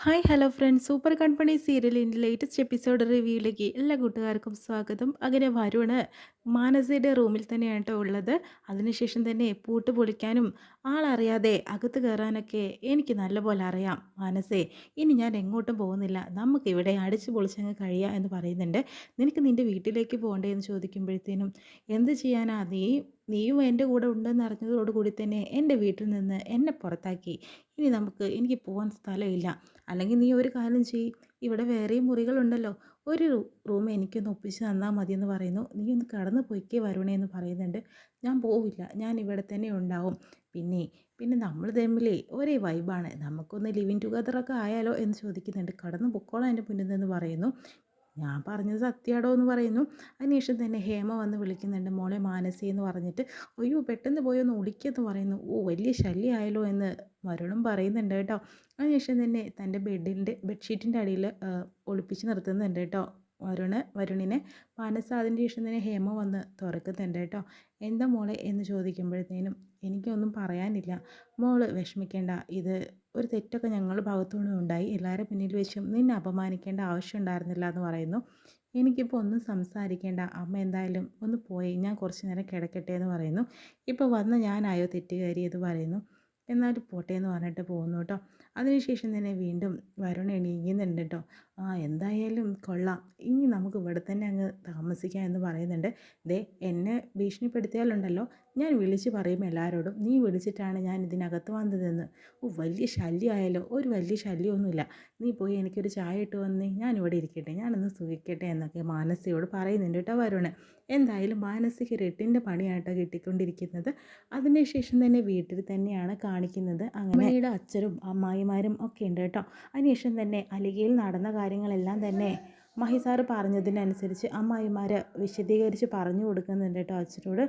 Hi hello friends super കൺപണി സീരിയലിൻ്റെ latest episode റിവ്യൂയിലേക്ക് എല്ലാ കൂട്ടുകാർക്കും സ്വാഗതം. അങ്ങനെ വരുണ് മാനസയുടെ റൂമിൽ തന്നെയാണ് കേട്ടോ ഉള്ളത്. അതിനുശേഷം തന്നെ പൂട്ട് പൊളിക്കാനും ആളറിയാതെ അകത്ത് കയറാനൊക്കെ എനിക്ക് നല്ലപോലെ അറിയാം മാനസേ. ഇനി ഞാൻ എങ്ങോട്ടും പോകുന്നില്ല, നമുക്കിവിടെ അടിച്ചു പൊളിച്ചങ്ങ് കഴിയാം എന്ന് പറയുന്നുണ്ട്. നിനക്ക് നിൻ്റെ വീട്ടിലേക്ക് പോകണ്ടേ എന്ന് ചോദിക്കുമ്പോഴത്തേനും എന്ത് ചെയ്യാനാ, നീയും എൻ്റെ കൂടെ ഉണ്ടെന്ന് അറിഞ്ഞതോടുകൂടി തന്നെ എൻ്റെ വീട്ടിൽ നിന്ന് എന്നെ പുറത്താക്കി. ഇനി എനിക്ക് പോകാൻ സ്ഥലമില്ല. അല്ലെങ്കിൽ നീ ഒരു കാര്യം ചെയ്യ്, ഇവിടെ വേറെയും മുറികളുണ്ടല്ലോ, ഒരു റൂം എനിക്കൊന്ന് ഒപ്പിച്ച് തന്നാൽ മതിയെന്ന് പറയുന്നു. നീ ഒന്ന് കടന്നു പോയിക്കേ വരുണേ എന്ന് പറയുന്നുണ്ട്. ഞാൻ പോവില്ല, ഞാൻ ഇവിടെ തന്നെ ഉണ്ടാവും. പിന്നെ പിന്നെ നമ്മൾ തമ്മിലേ ഒരേ വൈബാണ്, നമുക്കൊന്ന് ലിവിങ് ടുഗദറൊക്കെ ആയാലോ എന്ന് ചോദിക്കുന്നുണ്ട്. കടന്നു പൊക്കോളാം എൻ്റെ മുന്നിൽ നിന്ന് പറയുന്നു. ഞാൻ പറഞ്ഞത് സത്യമാടോ എന്ന് പറയുന്നു. അതിനുശേഷം തന്നെ ഹേമ വന്ന് വിളിക്കുന്നുണ്ട്, മോളെ മാനസി എന്ന് പറഞ്ഞിട്ട്. അയ്യോ പെട്ടെന്ന് പോയി ഒന്ന് വിളിക്കുമെന്ന് പറയുന്നു. ഓ വലിയ ശല്യമായല്ലോ എന്ന് വരുണും പറയുന്നുണ്ട് കേട്ടോ. അതിനുശേഷം തന്നെ തൻ്റെ ബെഡ്ഷീറ്റിൻ്റെ അടിയിൽ ഒളിപ്പിച്ച് നിർത്തുന്നുണ്ട് കേട്ടോ വരുണിനെ. മാനസ അതിന് ശേഷം തന്നെ ഹേമ വന്ന് തുറക്കുന്നുണ്ട് കേട്ടോ. എന്താ മോളെ എന്ന് ചോദിക്കുമ്പോഴത്തേനും എനിക്കൊന്നും പറയാനില്ല, മോള് വിഷമിക്കേണ്ട, ഇത് ഒരു തെറ്റൊക്കെ ഞങ്ങളുടെ ഭാഗത്തുനിന്നും ഉണ്ടായി, എല്ലാവരും മുന്നിൽ വെച്ചും നിന്നെ അപമാനിക്കേണ്ട ആവശ്യം ഉണ്ടായിരുന്നില്ല എന്ന് പറയുന്നു. എനിക്കിപ്പോൾ ഒന്നും സംസാരിക്കേണ്ട, അമ്മ എന്തായാലും ഒന്ന് പോയി, ഞാൻ കുറച്ച് നേരം കിടക്കട്ടെ എന്ന് പറയുന്നു. ഇപ്പോൾ വന്ന് ഞാനായോ തെറ്റുകാരി എന്ന് പറയുന്നു. എന്നാലും പോട്ടെ എന്ന് പറഞ്ഞിട്ട് പോകുന്നു കേട്ടോ. അതിനുശേഷം തന്നെ വീണ്ടും വരുൺ എണീക്കുന്നുണ്ട് കേട്ടോ. എന്തായാലും കൊള്ളാം, ഇനി നമുക്ക് ഇവിടെ തന്നെ അങ്ങ് താമസിക്കാം എന്ന് പറയുന്നുണ്ട്. ദേ എന്നെ ഭീഷണിപ്പെടുത്തിയാലുണ്ടല്ലോ, ഞാൻ വിളിച്ച് പറയും എല്ലാവരോടും, നീ വിളിച്ചിട്ടാണ് ഞാൻ ഇതിനകത്ത് വന്നതെന്ന്. ഓ വലിയ ശല്യമായാലോ. ഒരു വലിയ ശല്യമൊന്നുമില്ല, നീ പോയി എനിക്കൊരു ചായ ഇട്ട് വന്നേ, ഞാനിവിടെ ഇരിക്കട്ടെ, ഞാനൊന്ന് സുഖിക്കട്ടെ എന്നൊക്കെ മാനസിയോട് പറയുന്നുണ്ട് കേട്ടോ വരുണ്. എന്തായാലും മാനസിക്ക് ഒരു എട്ടിൻ്റെ പണിയായിട്ടോ കിട്ടിക്കൊണ്ടിരിക്കുന്നത്. അതിനുശേഷം തന്നെ വീട്ടിൽ തന്നെയാണ് കാണിക്കുന്നത്. അങ്ങനെ അമ്മയുടെ അച്ഛനും അമ്മായിമാരും ഒക്കെ ഉണ്ട് കേട്ടോ. അതിനുശേഷം തന്നെ അലികയിൽ നടന്ന കാര്യങ്ങളെല്ലാം തന്നെ മഹിസാറ് പറഞ്ഞതിനനുസരിച്ച് അമ്മായിമാർ വിശദീകരിച്ച് പറഞ്ഞു കൊടുക്കുന്നുണ്ട് കേട്ടോ അച്ഛനോട്.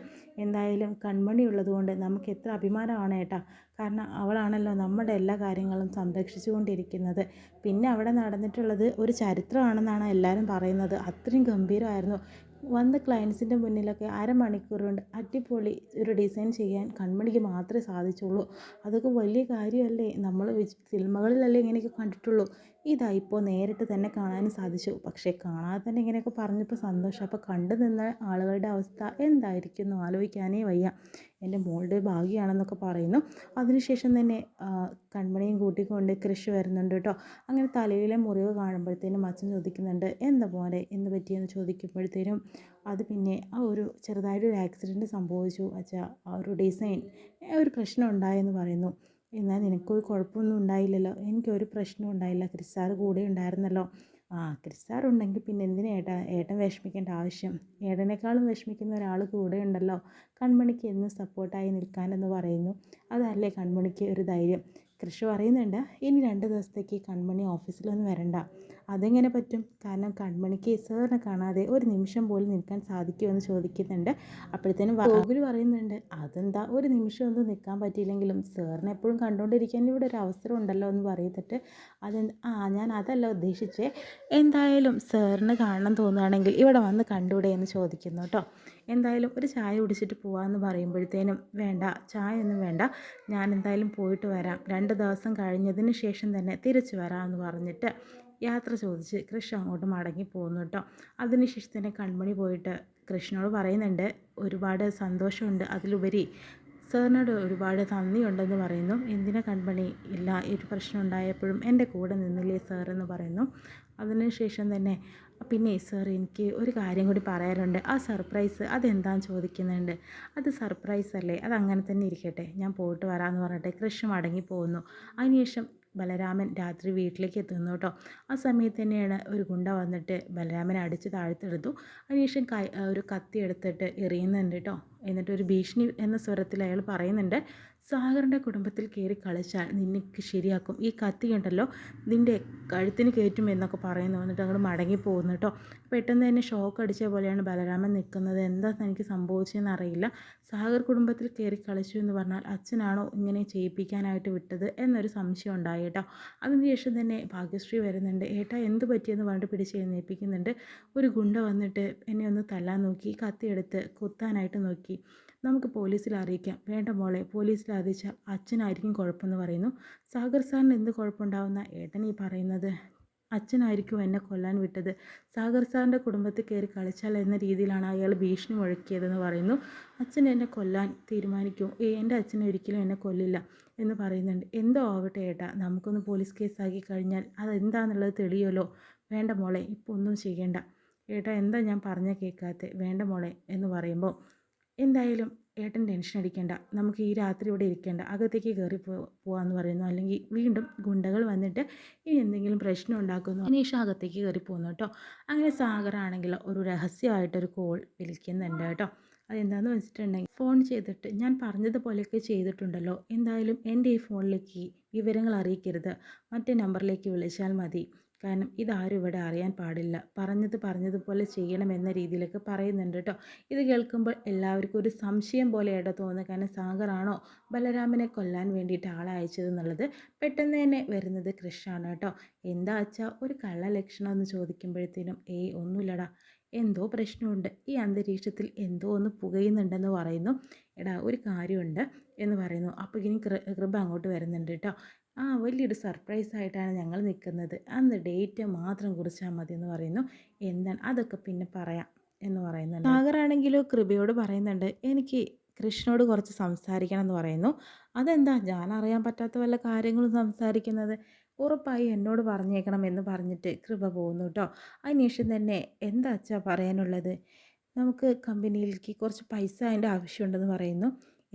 എന്തായാലും കൺമണി ഉള്ളതുകൊണ്ട് നമുക്ക് എത്ര അഭിമാനമാണ് ഏട്ടാ, കാരണം അവളാണല്ലോ നമ്മുടെ എല്ലാ കാര്യങ്ങളും സംരക്ഷിച്ചു കൊണ്ടിരിക്കുന്നത്. പിന്നെ അവിടെ നടന്നിട്ടുള്ളത് ഒരു ചരിത്രമാണെന്നാണ് എല്ലാവരും പറയുന്നത്. അത്രയും ഗംഭീരമായിരുന്നു. വന്ന ക്ലയൻസിൻ്റെ മുന്നിലൊക്കെ അരമണിക്കൂർ കൊണ്ട് അടിപൊളി ഒരു ഡിസൈൻ ചെയ്യാൻ കൺമണിക്ക് മാത്രമേ സാധിച്ചുള്ളൂ. അതൊക്കെ വലിയ കാര്യമല്ലേ, നമ്മൾ സിനിമകളിലല്ലേ ഇങ്ങനെയൊക്കെ കണ്ടിട്ടുള്ളൂ. ഇതാ ഇപ്പോൾ നേരിട്ട് തന്നെ കാണാനും സാധിച്ചു. പക്ഷേ കാണാതെ തന്നെ ഇങ്ങനെയൊക്കെ പറഞ്ഞപ്പോൾ സന്തോഷം. അപ്പോൾ കണ്ടു നിന്ന ആളുകളുടെ അവസ്ഥ എന്തായിരിക്കും എന്ന് ആലോചിക്കാനേ വയ്യ. എൻ്റെ മോളുടെ ഭാഗ്യമാണെന്നൊക്കെ പറയുന്നു. അതിനുശേഷം തന്നെ കൺമണിയും കൂട്ടിക്കൊണ്ട് കൃഷി വരുന്നുണ്ട് കേട്ടോ. അങ്ങനെ തലയിലെ മുറിവ് കാണുമ്പോഴത്തേനും അച്ഛൻ ചോദിക്കുന്നുണ്ട്, എന്താ പോലെ എന്ന് പറ്റിയെന്ന് ചോദിക്കുമ്പോഴത്തേനും അത് പിന്നെ ഒരു ചെറുതായിട്ടൊരു ആക്സിഡൻറ്റ് സംഭവിച്ചു അച്ഛാ, ആ ഒരു ഡിസൈൻ ഒരു പ്രശ്നം ഉണ്ടായെന്ന് പറയുന്നു. എന്നാൽ നിനക്കൊരു കുഴപ്പമൊന്നും ഉണ്ടായില്ലല്ലോ? എനിക്കൊരു പ്രശ്നവും ഉണ്ടായില്ല, ക്രിസ് കൂടെ ഉണ്ടായിരുന്നല്ലോ. ക്രിസ് ഉണ്ടെങ്കിൽ പിന്നെ എന്തിനാ ഏട്ടൻ വിഷമിക്കേണ്ട ആവശ്യം? ഏട്ടനേക്കാളും വിഷമിക്കുന്ന ഒരാൾ കൂടെ ഉണ്ടല്ലോ, കൺമണിക്ക് എന്നും സപ്പോർട്ടായി നിൽക്കാനെന്ന് പറയുന്നു. അതല്ലേ കൺമണിക്ക് ഒരു ധൈര്യം. കൃഷി പറയുന്നുണ്ട്, ഇനി 2 ദിവസത്തേക്ക് കൺമണി ഓഫീസിലൊന്നും വരണ്ട. അതെങ്ങനെ പറ്റും? കാരണം കൺമണിക്ക് സാറിനെ കാണാതെ ഒരു നിമിഷം പോലും നിൽക്കാൻ സാധിക്കുമെന്ന് ചോദിക്കുന്നുണ്ട്. അപ്പോഴത്തേനും ഗോകുൽ പറയുന്നുണ്ട്, അതെന്താ, ഒരു നിമിഷം ഒന്നും നിൽക്കാൻ പറ്റിയില്ലെങ്കിലും സാറിനെ എപ്പോഴും കണ്ടുകൊണ്ടിരിക്കാൻ ഇവിടെ ഒരു അവസരം ഉണ്ടല്ലോ എന്ന് പറയുന്നിട്ട്, ഞാൻ അതല്ല ഉദ്ദേശിച്ചേ, എന്തായാലും സാറിന് കാണണം തോന്നുകയാണെങ്കിൽ ഇവിടെ വന്ന് കണ്ടൂടെ എന്ന് ചോദിക്കുന്നു കേട്ടോ. എന്തായാലും ഒരു ചായ കുടിച്ചിട്ട് പോകാമെന്ന് പറയുമ്പോഴത്തേനും വേണ്ട, ചായ ഒന്നും വേണ്ട, ഞാൻ എന്തായാലും പോയിട്ട് വരാം, 2 ദിവസം കഴിഞ്ഞതിന് ശേഷം തന്നെ തിരിച്ചു വരാമെന്ന് പറഞ്ഞിട്ട് യാത്ര ചോദിച്ച് കൃഷ്ണ അങ്ങോട്ട് മടങ്ങി പോകുന്നു കേട്ടോ. അതിനുശേഷം തന്നെ കൺമണി പോയിട്ട് കൃഷ്ണനോട് പറയുന്നുണ്ട്, ഒരുപാട് സന്തോഷമുണ്ട്, അതിലുപരി സാറിനോട് ഒരുപാട് നന്ദിയുണ്ടെന്ന് പറയുന്നു. എന്തിനാ കൺമണി, ഇല്ല ഒരു പ്രശ്നം ഉണ്ടായപ്പോഴും എൻ്റെ കൂടെ നിന്നില്ലേ സാർ എന്ന് പറയുന്നു. അതിനുശേഷം തന്നെ പിന്നെ സാർ എനിക്ക് ഒരു കാര്യം കൂടി പറയാനുണ്ട്, ആ സർപ്രൈസ് അതെന്താണെന്ന് ചോദിക്കുന്നുണ്ട്. അത് സർപ്രൈസ് അല്ലേ, അതങ്ങനെ തന്നെ ഇരിക്കട്ടെ, ഞാൻ പോയിട്ട് വരാമെന്ന് പറഞ്ഞിട്ട് കൃഷ്ണ മടങ്ങി പോകുന്നു. അതിനുശേഷം ബലരാമൻ രാത്രി വീട്ടിലേക്ക് എത്തുന്നു കേട്ടോ. ആ സമയത്ത് തന്നെയാണ് ഒരു ഗുണ്ട വന്നിട്ട് ബലരാമനെ അടിച്ച് താഴ്ത്തെടുത്തു. അതിനുശേഷം ഒരു കത്തി എടുത്തിട്ട് എറിയുന്നുണ്ട് കേട്ടോ. എന്നിട്ട് ഒരു ഭീഷണി എന്ന സ്വരത്തിൽ അയാൾ പറയുന്നുണ്ട്, സാഗറിൻ്റെ കുടുംബത്തിൽ കയറി കളിച്ചാൽ നിന്നെ ശരിയാക്കും, ഈ കത്തി ഉണ്ടല്ലോ നിൻ്റെ കഴുത്തിന് കയറ്റും എന്നൊക്കെ പറയുന്നു. എന്നിട്ട് അങ്ങോട്ട് മടങ്ങി പോകുന്നു കേട്ടോ. പെട്ടെന്ന് തന്നെ ഷോക്ക് അടിച്ച പോലെയാണ് ബലരാമൻ നിൽക്കുന്നത്. എന്താ തനിക്ക് സംഭവിച്ചതെന്ന് അറിയില്ല. സാഗർ കുടുംബത്തിൽ കയറി കളിച്ചു എന്ന് പറഞ്ഞാൽ അച്ഛനാണോ ഇങ്ങനെ ചെയ്യിപ്പിക്കാനായിട്ട് വിട്ടത് എന്നൊരു സംശയം ഉണ്ടായി കേട്ടോ. അതിനുശേഷം തന്നെ ഭാഗ്യശ്രീ വരുന്നുണ്ട്. ഏട്ടാ എന്ത് പറ്റിയെന്ന് പറഞ്ഞിട്ട് പിടിച്ച് എഴുന്നേൽപ്പിക്കുന്നുണ്ട്. ഒരു ഗുണ്ട വന്നിട്ട് എന്നെ ഒന്ന് തല്ലാൻ നോക്കി, കത്തിയെടുത്ത് കുത്താനായിട്ട് നോക്കി. നമുക്ക് പോലീസിൽ അറിയിക്കാം. വേണ്ട മോളെ, പോലീസിൽ അറിയിച്ചാൽ അച്ഛനായിരിക്കും കുഴപ്പമെന്ന് പറയുന്നു. സാഗർ സാറിന് എന്ത് കുഴപ്പമുണ്ടാവുന്ന ഏട്ടൻ ഈ പറയുന്നത്? അച്ഛനായിരിക്കും എന്നെ കൊല്ലാൻ വിട്ടത്. സാഗർ സാറിൻ്റെ കുടുംബത്തിൽ കയറി കളിച്ചാൽ എന്ന രീതിയിലാണ് അയാൾ ഭീഷണി മുഴക്കിയതെന്ന് പറയുന്നു. അച്ഛൻ എന്നെ കൊല്ലാൻ തീരുമാനിക്കും. എൻ്റെ അച്ഛൻ ഒരിക്കലും എന്നെ കൊല്ലില്ല എന്ന് പറയുന്നുണ്ട്. എന്തോ ആവട്ടെ ഏട്ടാ, നമുക്കൊന്ന് പോലീസ് കേസാക്കി കഴിഞ്ഞാൽ അതെന്താണെന്നുള്ളത് തെളിയുമല്ലോ. വേണ്ട മോളെ, ഇപ്പോൾ ഒന്നും ചെയ്യണ്ട. ഏട്ടാ എന്താ ഞാൻ പറഞ്ഞ കേൾക്കാത്തെ? വേണ്ട മോളെ എന്ന് പറയുമ്പോൾ എന്തായാലും ഏട്ടൻ ടെൻഷൻ അടിക്കേണ്ട, നമുക്ക് ഈ രാത്രി ഇവിടെ ഇരിക്കേണ്ട, അകത്തേക്ക് കയറി പോവാന്ന് പറയുന്നു. അല്ലെങ്കിൽ വീണ്ടും ഗുണ്ടകൾ വന്നിട്ട് ഇനി എന്തെങ്കിലും പ്രശ്നം ഉണ്ടാക്കുന്നു. അനീഷ അകത്തേക്ക് കയറി പോകുന്നു കേട്ടോ. അങ്ങനെ സാഗറാണെങ്കിൽ ഒരു രഹസ്യമായിട്ടൊരു കോൾ വിളിക്കുന്നുണ്ട് കേട്ടോ. അതെന്താണെന്ന് വെച്ചിട്ടുണ്ടെങ്കിൽ, ഫോൺ ചെയ്തിട്ട് ഞാൻ പറഞ്ഞതുപോലെയൊക്കെ ചെയ്തിട്ടുണ്ടല്ലോ, എന്തായാലും എൻ്റെ ഈ ഫോണിലേക്ക് വിവരങ്ങൾ അറിയിക്കരുത്, മറ്റേ നമ്പറിലേക്ക് വിളിച്ചാൽ മതി, കാരണം ഇതാരും ഇവിടെ അറിയാൻ പാടില്ല, പറഞ്ഞതുപോലെ ചെയ്യണമെന്ന രീതിയിലൊക്കെ പറയുന്നുണ്ട് കേട്ടോ. ഇത് കേൾക്കുമ്പോൾ എല്ലാവർക്കും ഒരു സംശയം പോലെയായിട്ട് തോന്നുന്നത്. കാരണം സാഗറാണോ ബലരാമനെ കൊല്ലാൻ വേണ്ടിയിട്ട് ആളെ അയച്ചതെന്നുള്ളത്. പെട്ടെന്ന് തന്നെ വരുന്നത് കൃഷാണ് കേട്ടോ. എന്താ അച്ഛാ ഒരു കള്ള ലക്ഷണം എന്ന് ചോദിക്കുമ്പോഴത്തേനും ഒന്നുമില്ലടാ, എന്തോ പ്രശ്നമുണ്ട്, ഈ അന്തരീക്ഷത്തിൽ എന്തോ ഒന്ന് പുകയുന്നുണ്ടെന്ന് പറയുന്നു. എടാ ഒരു കാര്യമുണ്ട് എന്ന് പറയുന്നു. അപ്പോൾ ഇനി കൃപ അങ്ങോട്ട് വരുന്നുണ്ട് കേട്ടോ. വലിയൊരു സർപ്രൈസായിട്ടാണ് ഞങ്ങൾ നിൽക്കുന്നത്, അന്ന് ഡേറ്റ് മാത്രം കുറിച്ചാൽ മതി എന്ന് പറയുന്നു. എന്താണ് അതൊക്കെ പിന്നെ പറയാം എന്ന് പറയുന്നുണ്ട്. സാഗറാണെങ്കിലോ കൃപയോട് പറയുന്നുണ്ട്, എനിക്ക് കൃഷ്ണനോട് കുറച്ച് സംസാരിക്കണം എന്ന് പറയുന്നു. അതെന്താ ഞാൻ അറിയാൻ പറ്റാത്ത വല്ല കാര്യങ്ങളും സംസാരിക്കുന്നത്? ഉറപ്പായി എന്നോട് പറഞ്ഞേക്കണം എന്ന് പറഞ്ഞിട്ട് കൃപ പോകുന്നു കേട്ടോ. അതിനുശേഷം തന്നെ എന്താ അച്ഛാ പറയാനുള്ളത്? നമുക്ക് കമ്പനിയിലേക്ക് കുറച്ച് പൈസ അതിൻ്റെ ആവശ്യമുണ്ടെന്ന് പറയുന്നു.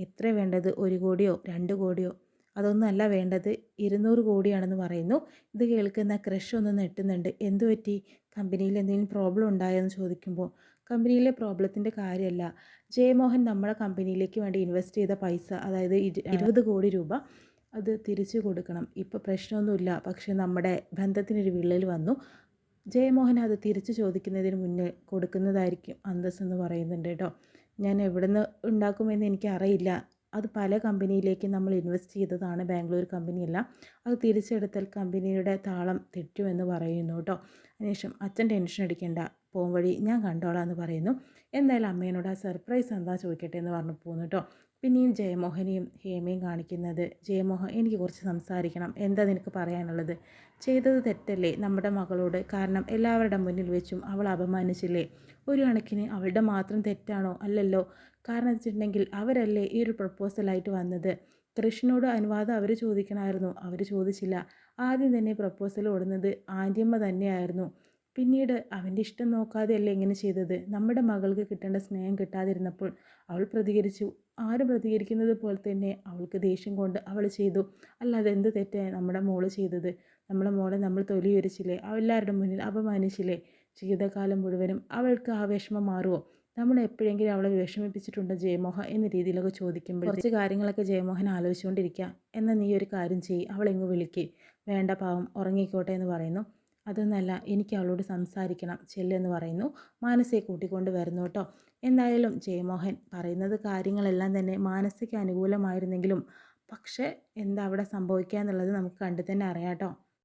എത്ര വേണ്ടത്? 1 കോടിയോ 2 കോടിയോ? അതൊന്നുമല്ല വേണ്ടത്, 200 കോടിയാണെന്ന് പറയുന്നു. ഇത് കേൾക്കുന്ന ക്രഷ് ഒന്ന് നെട്ടുന്നുണ്ട്. എന്തു പറ്റി? കമ്പനിയിൽ എന്തെങ്കിലും പ്രോബ്ലം ഉണ്ടായെന്ന് ചോദിക്കുമ്പോൾ, കമ്പനിയിലെ പ്രോബ്ലത്തിൻ്റെ കാര്യമല്ല, ജയമോഹൻ നമ്മുടെ കമ്പനിയിലേക്ക് വേണ്ടി ഇൻവെസ്റ്റ് ചെയ്ത പൈസ, അതായത് 20 കോടി രൂപ അത് തിരിച്ചു കൊടുക്കണം. ഇപ്പോൾ പ്രശ്നമൊന്നുമില്ല, പക്ഷേ നമ്മുടെ ബന്ധത്തിനൊരു വിള്ളൽ വന്നു. ജയമോഹൻ അത് തിരിച്ചു ചോദിക്കുന്നതിന് മുന്നേ കൊടുക്കുന്നതായിരിക്കും അന്തസ്സെന്ന് പറയുന്നുണ്ട് കേട്ടോ. ഞാൻ എവിടെ നിന്ന് ഉണ്ടാക്കുമെന്ന് എനിക്കറിയില്ല, അത് പല കമ്പനിയിലേക്ക് നമ്മൾ ഇൻവെസ്റ്റ് ചെയ്തതാണ്, ബാംഗ്ലൂർ കമ്പനിയല്ല, അത് തിരിച്ചെടുത്താൽ കമ്പനിയുടെ താളം തെറ്റുമെന്ന് പറയുന്നു കേട്ടോ. അതിനുശേഷം അച്ഛൻ ടെൻഷൻ അടിക്കേണ്ട, പോകും വഴി ഞാൻ കണ്ടോളാം എന്ന് പറയുന്നു. എന്തായാലും അമ്മേനോട് ആ സർപ്രൈസ് എന്താ ചോദിക്കട്ടെ എന്ന് പറഞ്ഞു പോകുന്നു കേട്ടോ. പിന്നെയും ജയമോഹനെയും ഹേമയും കാണിക്കുന്നത്, ജയമോഹൻ എനിക്ക് കുറച്ച് സംസാരിക്കണം, എന്താ നിനക്ക് പറയാനുള്ളത്? ചെയ്തത് തെറ്റല്ലേ നമ്മുടെ മകളോട്? കാരണം എല്ലാവരുടെ മുന്നിൽ വെച്ചും അവൾ അപമാനിച്ചില്ലേ? ഒരു കണക്കിന് അവളുടെ മാത്രം തെറ്റാണോ? അല്ലല്ലോ. കാരണം വെച്ചിട്ടുണ്ടെങ്കിൽ അവരല്ലേ ഈ ഒരു പ്രപ്പോസലായിട്ട് വന്നത്. കൃഷ്ണനോട് അനുവാദം അവർ ചോദിക്കണമായിരുന്നു, അവർ ചോദിച്ചില്ല. ആദ്യം തന്നെ പ്രപ്പോസൽ കൊടുക്കുന്നത് ആൻറ്റിയമ്മ തന്നെയായിരുന്നു. പിന്നീട് അവൻ്റെ ഇഷ്ടം നോക്കാതെയല്ലേ ഇങ്ങനെ ചെയ്തത്. നമ്മുടെ മകൾക്ക് കിട്ടേണ്ട സ്നേഹം കിട്ടാതിരുന്നപ്പോൾ അവൾ പ്രതികരിച്ചു. ആരും പ്രതികരിക്കുന്നത് പോലെ തന്നെ അവൾക്ക് ദേഷ്യം കൊണ്ട് അവൾ ചെയ്തു. അല്ലാതെ എന്ത് തെറ്റാണ് നമ്മുടെ മോള് ചെയ്തത്? നമ്മളെ മോളെ നമ്മൾ തൊലിയൊരിച്ചില്ലേ, എല്ലാവരുടെ മുന്നിൽ അപമാനിച്ചില്ലേ? ജീവിതകാലം മുഴുവനും അവൾക്ക് ആ വിഷമം മാറുമോ? നമ്മൾ എപ്പോഴെങ്കിലും അവളെ വിഷമിപ്പിച്ചിട്ടുണ്ടോ ജയമോഹൻ എന്ന രീതിയിലൊക്കെ ചോദിക്കുമ്പോൾ കുറച്ച് കാര്യങ്ങളൊക്കെ ജയമോഹൻ ആലോചിച്ചുകൊണ്ടിരിക്കുക. എന്നാൽ നീ ഒരു കാര്യം ചെയ്യ്, അവളെങ്ങ് വിളിക്ക്, വേണ്ട പാവം ഉറങ്ങിക്കോട്ടെ എന്ന് പറയുന്നു. അതൊന്നല്ല, എനിക്ക് അവളോട് സംസാരിക്കണം, ചെല്ലെന്ന് പറയുന്നു. മാനസയെ കൂട്ടിക്കൊണ്ട് വരുന്നു കേട്ടോ. എന്തായാലും ജയമോഹൻ പറയുന്നത് കാര്യങ്ങളെല്ലാം തന്നെ മാനസയ്ക്ക് അനുകൂലമായിരുന്നെങ്കിലും, പക്ഷേ എന്താ അവിടെ സംഭവിക്കുക എന്നുള്ളത് നമുക്ക് കണ്ടു തന്നെ അറിയാം കേട്ടോ.